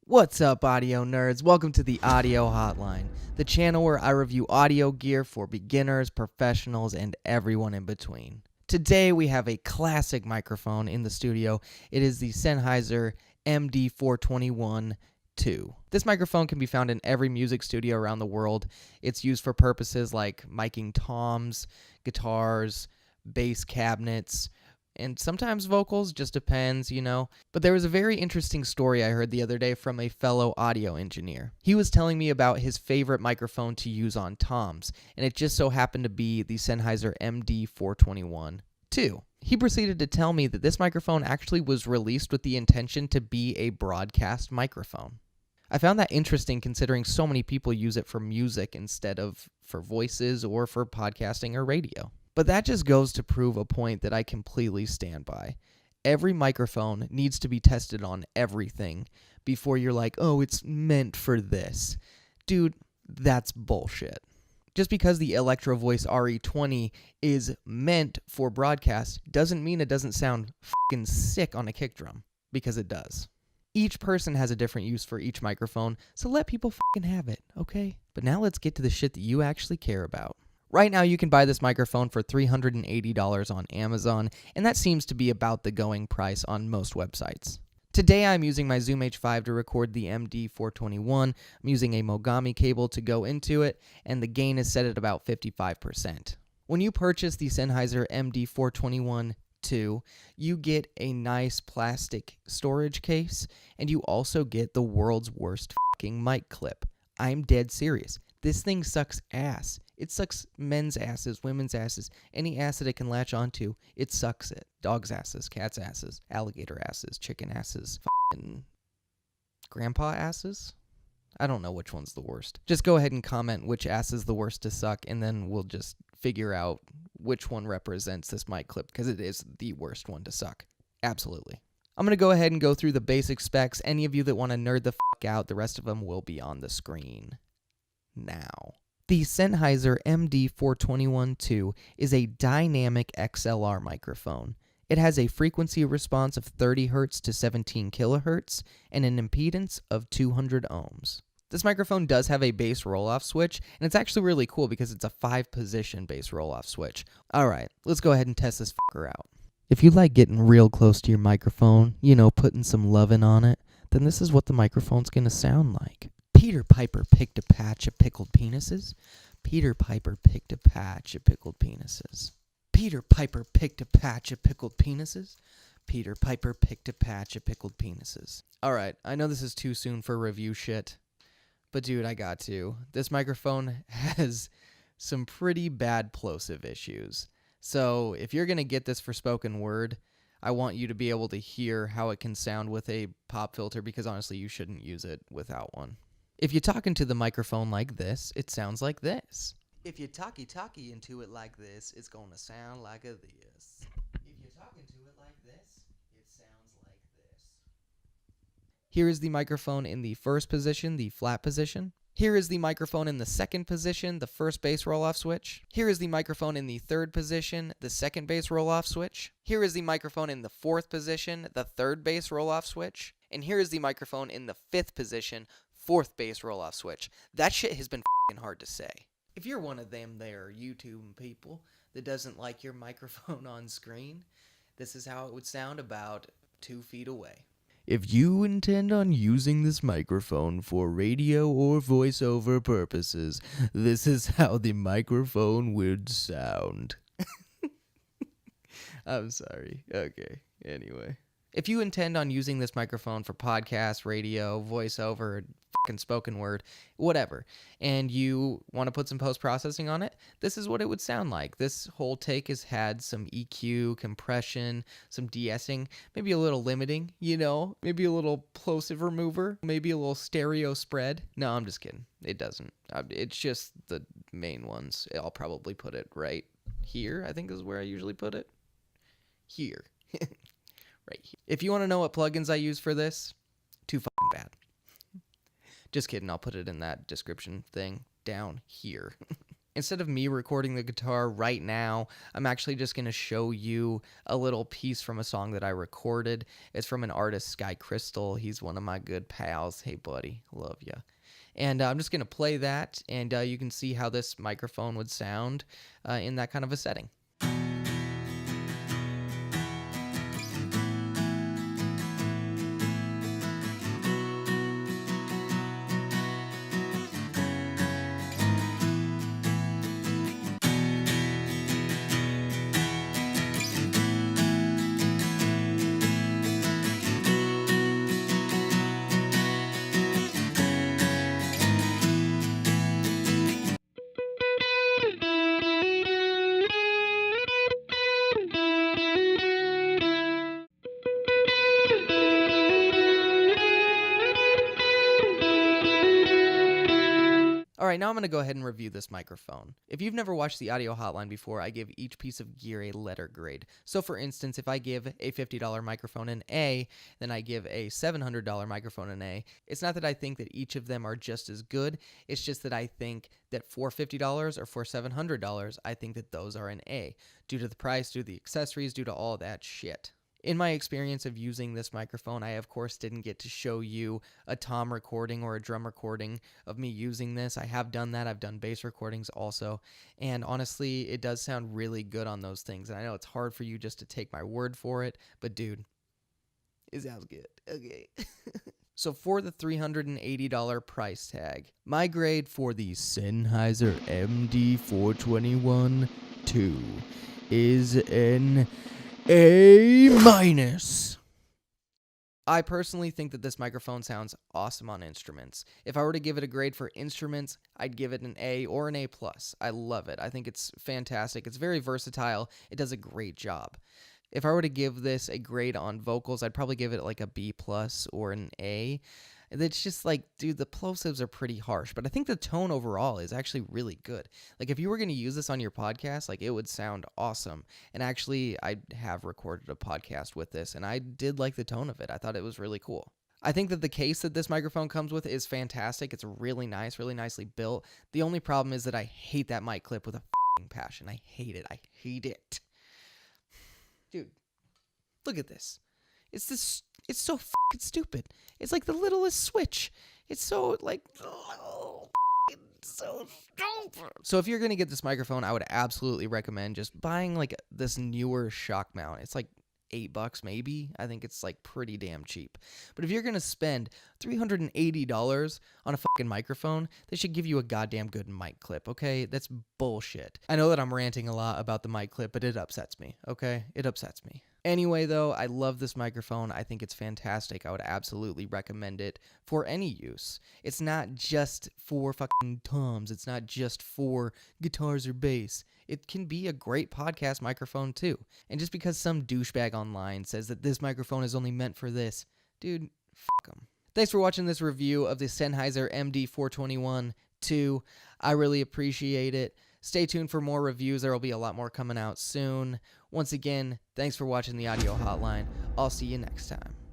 What's up, audio nerds? Welcome to the Audio Hotline, the channel where I review audio gear for beginners, professionals, and everyone in between. Today we have a classic microphone in the studio. It is the Sennheiser MD421 II. This microphone can be found in every music studio around the world. It's used for purposes like miking toms, guitars, bass cabinets, and sometimes vocals, just depends, you know. But there was a very interesting story I heard the other day from a fellow audio engineer. He was telling me about his favorite microphone to use on toms, and it just so happened to be the Sennheiser MD421 II. He proceeded to tell me that this microphone actually was released with the intention to be a broadcast microphone. I found that interesting considering so many people use it for music instead of for voices or for podcasting or radio. But that just goes to prove a point that I completely stand by. Every microphone needs to be tested on everything before you're like, oh, it's meant for this. Dude, that's bullshit. Just because the Electro Voice RE20 is meant for broadcast doesn't mean it doesn't sound fucking sick on a kick drum, because it does. Each person has a different use for each microphone, so let people fucking have it, okay? But now let's get to the shit that you actually care about. Right now, you can buy this microphone for $380 on Amazon, and that seems to be about the going price on most websites. Today, I'm using my Zoom H5 to record the MD421. I'm using a Mogami cable to go into it, and the gain is set at about 55%. When you purchase the Sennheiser MD421 II, you get a nice plastic storage case, and you also get the world's worst fucking mic clip. I'm dead serious. This thing sucks ass. It sucks men's asses, women's asses, any ass that it can latch onto, it sucks it. Dogs' asses, cats' asses, alligator asses, chicken asses, f***ing grandpa asses? I don't know which one's the worst. Just go ahead and comment which ass is the worst to suck, and then we'll just figure out which one represents this mic clip, because it is the worst one to suck. Absolutely. I'm going to go ahead and go through the basic specs. Any of you that want to nerd the fuck out, the rest of them will be on the screen now. The Sennheiser MD421 II is a dynamic XLR microphone. It has a frequency response of 30 Hz to 17 kHz and an impedance of 200 ohms. This microphone does have a bass roll-off switch, and it's actually really cool because it's a 5-position bass roll-off switch. Alright, let's go ahead and test this fucker out. If you like getting real close to your microphone, you know, putting some lovin' on it, then this is what the microphone's gonna sound like. Peter Piper picked a patch of pickled penises. Peter Piper picked a patch of pickled penises. Peter Piper picked a patch of pickled penises. Peter Piper picked a patch of pickled penises. Alright, I know this is too soon for review shit, but dude, I got to. This microphone has some pretty bad plosive issues. So if you're going to get this for spoken word, I want you to be able to hear how it can sound with a pop filter, because honestly, you shouldn't use it without one. If you talk into the microphone like this, it sounds like this. If you talkie into it like this, it's going to sound like a this. If you talk into it like this, it sounds like this. Here is the microphone in the first position, the flat position. Here is the microphone in the second position, the first bass roll-off switch. Here is the microphone in the third position, the second bass roll-off switch. Here is the microphone in the fourth position, the third bass roll-off switch. And here is the microphone in the fifth position, fourth bass roll-off switch. That shit has been f***ing hard to say. If you're one of them there YouTube people that doesn't like your microphone on screen, this is how it would sound about 2 feet away. If you intend on using this microphone for radio or voiceover purposes, this is how the microphone would sound. I'm sorry. Okay, anyway. If you intend on using this microphone for podcast, radio, voiceover, fucking spoken word, whatever, and you want to put some post-processing on it, this is what it would sound like. This whole take has had some EQ, compression, some de-essing, maybe a little limiting, you know, maybe a little plosive remover, maybe a little stereo spread. No, I'm just kidding. It doesn't. It's just the main ones. I'll probably put it right here, I think is where I usually put it. Here. Right here. If you want to know what plugins I use for this, too fucking bad. Just kidding, I'll put it in that description thing down here. Instead of me recording the guitar right now, I'm actually just going to show you a little piece from a song that I recorded. It's from an artist, Sky Crystal. He's one of my good pals. Hey, buddy. Love ya. And I'm just going to play that, and you can see how this microphone would sound in that kind of a setting. Alright, now I'm going to go ahead and review this microphone. If you've never watched the audio hotline before, I give each piece of gear a letter grade. So for instance, if I give a $50 microphone an A, then I give a $700 microphone an A. It's not that I think that each of them are just as good, it's just that I think that for $50 or for $700, I think that those are an A, due to the price, due to the accessories, due to all that shit. In my experience of using this microphone, I of course didn't get to show you a tom recording or a drum recording of me using this. I have done that. I've done bass recordings also. And honestly, it does sound really good on those things. And I know it's hard for you just to take my word for it, but dude, it sounds good. Okay. So for the $380 price tag, my grade for the Sennheiser MD421 II is an A-. I personally think that this microphone sounds awesome on instruments. If I were to give it a grade for instruments, I'd give it an A or an A+. I love it. I think it's fantastic. It's very versatile. It does a great job. If I were to give this a grade on vocals, I'd probably give it like a B+ or an A. It's just like, dude, the plosives are pretty harsh, but I think the tone overall is actually really good. Like, if you were going to use this on your podcast, like, it would sound awesome. And actually, I have recorded a podcast with this, and I did like the tone of it. I thought it was really cool. I think that the case that this microphone comes with is fantastic. It's really nice, really nicely built. The only problem is that I hate that mic clip with a f***ing passion. I hate it. I hate it. Dude, look at this. It's so fucking stupid. It's like the littlest switch. It's so like so stupid. So if you're gonna get this microphone, I would absolutely recommend just buying like this Neewer Shockmount. It's like $8 maybe. I think it's like pretty damn cheap. But if you're gonna spend $380 on a fucking microphone, they should give you a goddamn good mic clip, okay? That's bullshit. I know that I'm ranting a lot about the mic clip, but it upsets me, okay? It upsets me. Anyway, though, I love this microphone. I think it's fantastic. I would absolutely recommend it for any use. It's not just for fucking toms. It's not just for guitars or bass. It can be a great podcast microphone, too. And just because some douchebag online says that this microphone is only meant for this, dude, fuck them. Thanks for watching this review of the Sennheiser MD421 II. I really appreciate it. Stay tuned for more reviews. There will be a lot more coming out soon. Once again, thanks for watching the Audio Hotline. I'll see you next time.